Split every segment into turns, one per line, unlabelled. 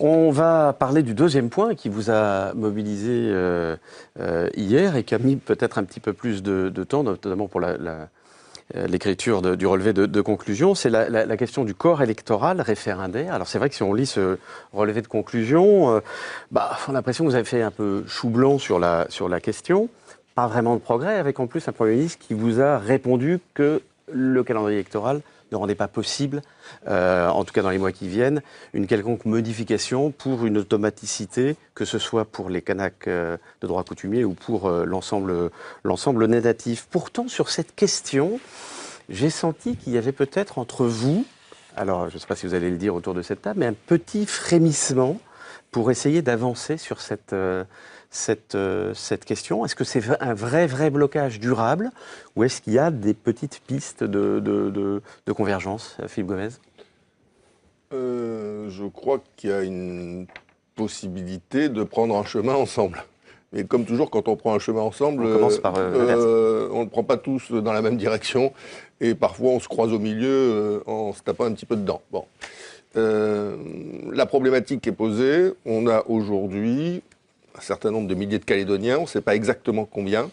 On va parler du deuxième point qui vous a mobilisé hier et qui a mis peut-être un petit peu plus de temps, notamment pour l'écriture du relevé de conclusion. C'est la question du corps électoral référendaire. Alors c'est vrai que si on lit ce relevé de conclusion, on a l'impression que vous avez fait un peu chou blanc sur la question. Pas vraiment de progrès, avec en plus un Premier ministre qui vous a répondu que le calendrier électoral ne rendait pas possible, en tout cas dans les mois qui viennent, une quelconque modification pour une automaticité, que ce soit pour les Kanaks de droit coutumier ou pour l'ensemble des natifs. Pourtant, sur cette question, j'ai senti qu'il y avait peut-être entre vous, alors je ne sais pas si vous allez le dire autour de cette table, mais un petit frémissement pour essayer d'avancer sur cette question. Est-ce que c'est un vrai blocage durable ou est-ce qu'il y a des petites pistes de convergence, Philippe Gomez?
Je crois qu'il y a une possibilité de prendre un chemin ensemble. Mais comme toujours, quand on prend un chemin ensemble,
on commence par
on ne le prend pas tous dans la même direction et parfois on se croise au milieu en se tapant un petit peu dedans. Bon. La problématique est posée. On a aujourd'hui un certain nombre de milliers de Calédoniens, on ne sait pas exactement combien,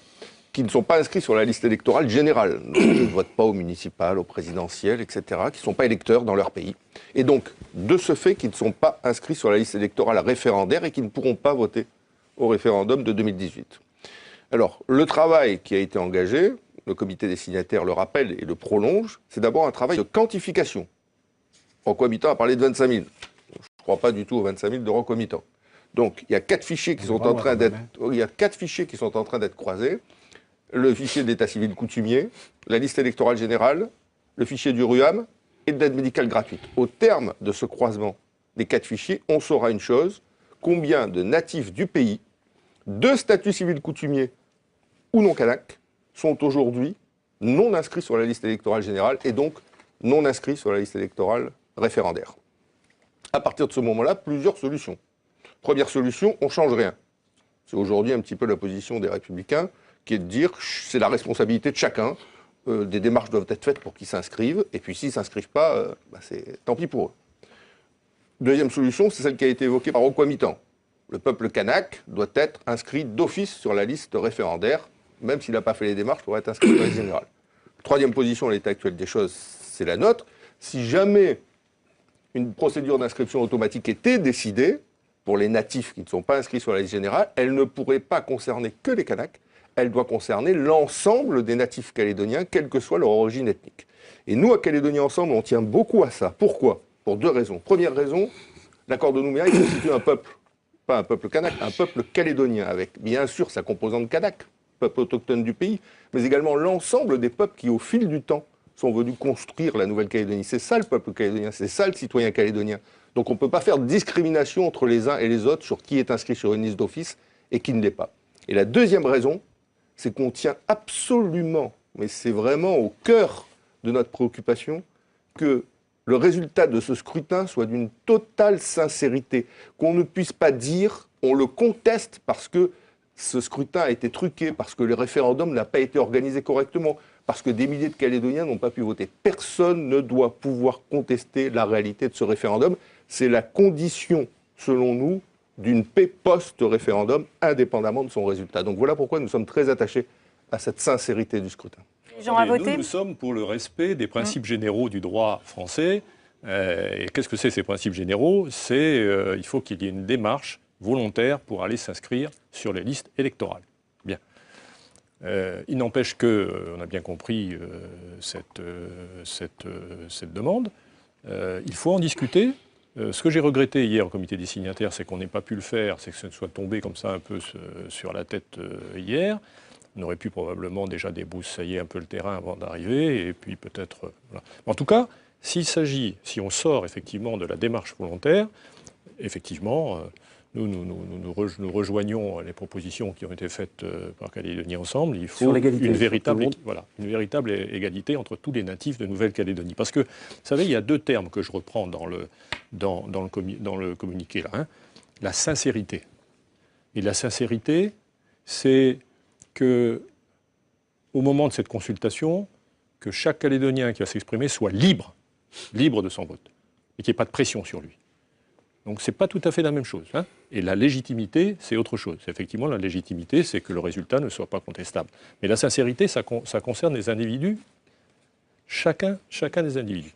qui ne sont pas inscrits sur la liste électorale générale. Donc, ils ne votent pas au municipal, au présidentiel, etc., qui ne sont pas électeurs dans leur pays. Et donc, de ce fait, qui ne sont pas inscrits sur la liste électorale référendaire et qui ne pourront pas voter au référendum de 2018. Alors, le travail qui a été engagé, le comité des signataires le rappelle et le prolonge, c'est d'abord un travail de quantification. Rocco-Habitant a parlé de 25 000. Je ne crois pas du tout aux 25 000 de Rocco-Habitant. Donc, il y a 4 fichiers qui sont en train d'être croisés. Le fichier d'état civil coutumier, la liste électorale générale, le fichier du RUAM et de l'aide médicale gratuite. Au terme de ce croisement des 4 fichiers, on saura une chose, combien de natifs du pays, de statut civil coutumier ou non kanak, sont aujourd'hui non inscrits sur la liste électorale générale et donc non inscrits sur la liste électorale référendaire. À partir de ce moment-là, plusieurs solutions. Première solution, on ne change rien. C'est aujourd'hui un petit peu la position des Républicains, qui est de dire que c'est la responsabilité de chacun. Des démarches doivent être faites pour qu'ils s'inscrivent, et puis s'ils ne s'inscrivent pas, c'est tant pis pour eux. Deuxième solution, c'est celle qui a été évoquée par Rocco-Habitant. Le peuple kanak doit être inscrit d'office sur la liste référendaire, même s'il n'a pas fait les démarches pour être inscrit sur la liste générale. Troisième position, à l'état actuel des choses, c'est la nôtre. Si jamais une procédure d'inscription automatique était décidée, pour les natifs qui ne sont pas inscrits sur la liste générale, elle ne pourrait pas concerner que les Kanaks, elle doit concerner l'ensemble des natifs calédoniens, quelle que soit leur origine ethnique. Et nous, à Calédonie Ensemble, on tient beaucoup à ça. Pourquoi? Pour 2 raisons. Première raison, l'accord de Nouméa, il constitue un peuple, pas un peuple kanak, un peuple calédonien, avec bien sûr sa composante kanak, peuple autochtone du pays, mais également l'ensemble des peuples qui, au fil du temps, sont venus construire la Nouvelle-Calédonie. C'est ça le peuple calédonien, c'est ça le citoyen calédonien. Donc on ne peut pas faire de discrimination entre les uns et les autres sur qui est inscrit sur une liste d'office et qui ne l'est pas. Et la deuxième raison, c'est qu'on tient absolument, mais c'est vraiment au cœur de notre préoccupation, que le résultat de ce scrutin soit d'une totale sincérité, qu'on ne puisse pas dire on le conteste parce que ce scrutin a été truqué, parce que le référendum n'a pas été organisé correctement, parce que des milliers de Calédoniens n'ont pas pu voter. Personne ne doit pouvoir contester la réalité de ce référendum. C'est la condition, selon nous, d'une paix post-référendum, indépendamment de son résultat. Donc voilà pourquoi nous sommes très attachés à cette sincérité du scrutin.
Nous sommes pour le respect des principes généraux du droit français. Et qu'est-ce que c'est ces principes généraux? Il faut qu'il y ait une démarche volontaire pour aller s'inscrire sur les listes électorales. Bien. Il n'empêche que, on a bien compris cette demande, il faut en discuter. Ce que j'ai regretté hier au comité des signataires, c'est qu'on n'ait pas pu le faire, c'est que ça soit tombé comme ça un peu sur la tête hier. On aurait pu probablement déjà débroussailler un peu le terrain avant d'arriver, et puis peut-être... voilà. En tout cas, si on sort effectivement de la démarche volontaire, effectivement, nous rejoignons les propositions qui ont été faites par Calédonie Ensemble. Il faut une véritable égalité entre tous les natifs de Nouvelle-Calédonie. Parce que, vous savez, il y a 2 termes que je reprends dans le communiqué, là, hein. La sincérité. Et la sincérité, c'est que, au moment de cette consultation, que chaque Calédonien qui va s'exprimer soit libre de son vote, et qu'il n'y ait pas de pression sur lui. Donc c'est pas tout à fait la même chose. Hein. Et la légitimité, c'est autre chose. Effectivement, la légitimité, c'est que le résultat ne soit pas contestable. Mais la sincérité, ça concerne les individus, chacun des individus.